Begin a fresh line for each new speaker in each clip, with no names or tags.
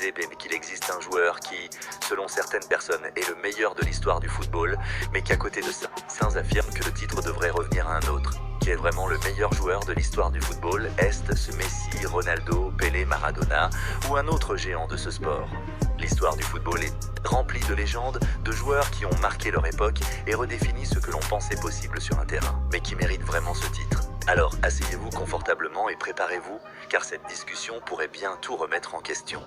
réaliser qu'il existe un joueur qui, selon certaines personnes, est le meilleur de l'histoire du football, mais qu'à côté de ça, certains affirment que le titre devrait revenir à un autre. Qui est vraiment le meilleur joueur de l'histoire du football? Est-ce ce Messi, Ronaldo, Pelé, Maradona ou un autre géant de ce sport? L'histoire du football est remplie de légendes, de joueurs qui ont marqué leur époque et redéfini ce que l'on pensait possible sur un terrain, mais qui méritent vraiment ce titre. Alors asseyez-vous confortablement et préparez-vous, car cette discussion pourrait bien tout remettre en question.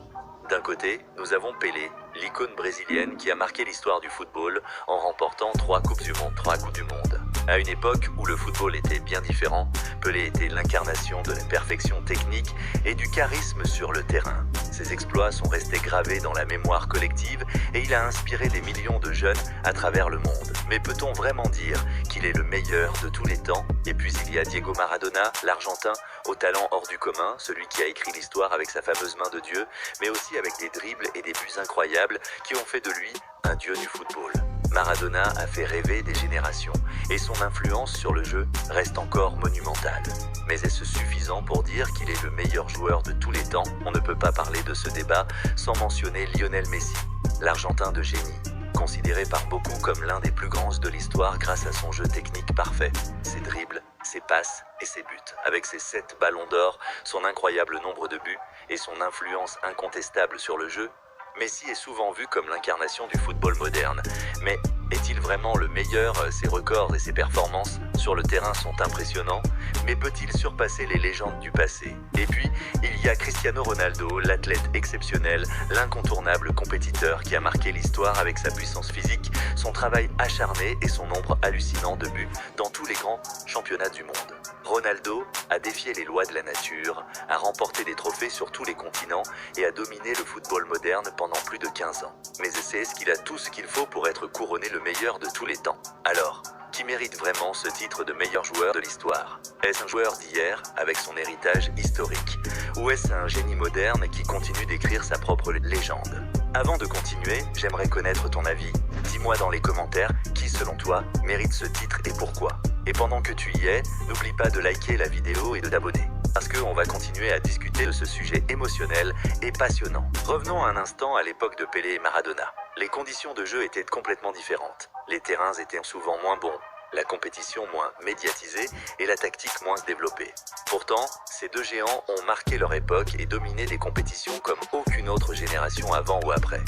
D'un côté, nous avons Pelé, l'icône brésilienne qui a marqué l'histoire du football en remportant 3 Coupes du Monde. À une époque où le football était bien différent, Pelé était l'incarnation de la perfection technique et du charisme sur le terrain. Ses exploits sont restés gravés dans la mémoire collective et il a inspiré des millions de jeunes à travers le monde. Mais peut-on vraiment dire qu'il est le meilleur de tous les temps? Et puis il y a Diego Maradona, l'Argentin, au talent hors du commun, celui qui a écrit l'histoire avec sa fameuse main de Dieu, mais aussi avec des dribbles et des buts incroyables qui ont fait de lui un dieu du football. Maradona a fait rêver des générations et son influence sur le jeu reste encore monumentale. Mais est-ce suffisant pour dire qu'il est le meilleur joueur de tous les temps? On ne peut pas parler de ce débat sans mentionner Lionel Messi, l'Argentin de génie, considéré par beaucoup comme l'un des plus grands de l'histoire grâce à son jeu technique parfait, ses dribbles, ses passes et ses buts. Avec ses 7 ballons d'or, son incroyable nombre de buts et son influence incontestable sur le jeu, Messi est souvent vu comme l'incarnation du football moderne. Mais est-il vraiment le meilleur? Ses records et ses performances sur le terrain sont impressionnants, mais peut-il surpasser les légendes du passé? Et puis, il y a Cristiano Ronaldo, l'athlète exceptionnel, l'incontournable compétiteur qui a marqué l'histoire avec sa puissance physique, son travail acharné et son nombre hallucinant de buts dans tous les grands championnats du monde. Ronaldo a défié les lois de la nature, a remporté des trophées sur tous les continents et a dominé le football moderne pendant plus de 15 ans. Mais est-ce qu'il a tout ce qu'il faut pour être couronné le meilleur de tous les temps? Alors, qui mérite vraiment ce titre de meilleur joueur de l'histoire? Est-ce un joueur d'hier avec son héritage historique? Ou est-ce un génie moderne qui continue d'écrire sa propre légende? Avant de continuer, j'aimerais connaître ton avis. Dis-moi dans les commentaires qui, selon toi, mérite ce titre et pourquoi. Et pendant que tu y es, n'oublie pas de liker la vidéo et de t'abonner. Parce qu'on va continuer à discuter de ce sujet émotionnel et passionnant. Revenons un instant à l'époque de Pelé et Maradona. Les conditions de jeu étaient complètement différentes. Les terrains étaient souvent moins bons, la compétition moins médiatisée et la tactique moins développée. Pourtant, ces deux géants ont marqué leur époque et dominé des compétitions comme aucune autre génération avant ou après.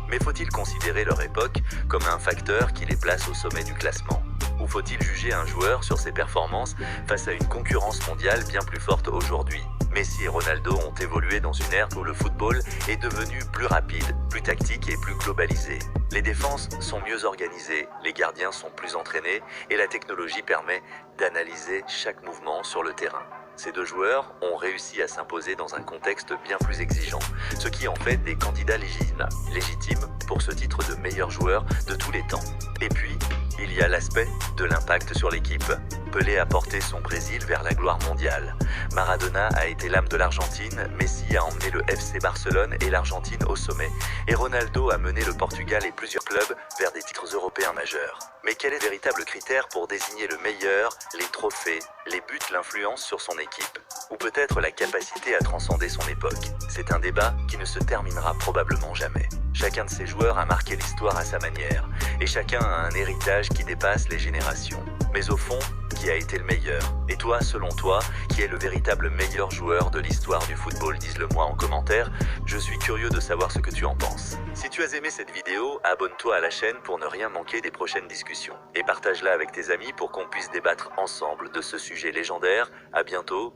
Mais faut-il considérer leur époque comme un facteur qui les place au sommet du classement? Ou faut-il juger un joueur sur ses performances face à une concurrence mondiale bien plus forte aujourd'hui? Messi et Ronaldo ont évolué dans une ère où le football est devenu plus rapide, plus tactique et plus globalisé. Les défenses sont mieux organisées, les gardiens sont plus entraînés et la technologie permet d'analyser chaque mouvement sur le terrain. Ces deux joueurs ont réussi à s'imposer dans un contexte bien plus exigeant, ce qui en fait des candidats légitimes pour ce titre de meilleur joueur de tous les temps. Et puis, il y a l'aspect de l'impact sur l'équipe. Pelé a porté son Brésil vers la gloire mondiale. Maradona a été l'âme de l'Argentine, Messi a emmené le FC Barcelone et l'Argentine au sommet, et Ronaldo a mené le Portugal et plusieurs clubs vers des titres européens majeurs. Mais quel est le véritable critère pour désigner le meilleur? Les trophées, les buts, l'influence sur son équipe, ou peut-être la capacité à transcender son époque? C'est un débat qui ne se terminera probablement jamais. Chacun de ces joueurs a marqué l'histoire à sa manière, et chacun a un héritage qui dépasse les générations. Mais au fond, qui a été le meilleur? Et toi, selon toi, qui est le véritable meilleur joueur de l'histoire du football? Dis-le-moi en commentaire, je suis curieux de savoir ce que tu en penses. Si tu as aimé cette vidéo, abonne-toi à la chaîne pour ne rien manquer des prochaines discussions. Et partage-la avec tes amis pour qu'on puisse débattre ensemble de ce sujet légendaire. À bientôt.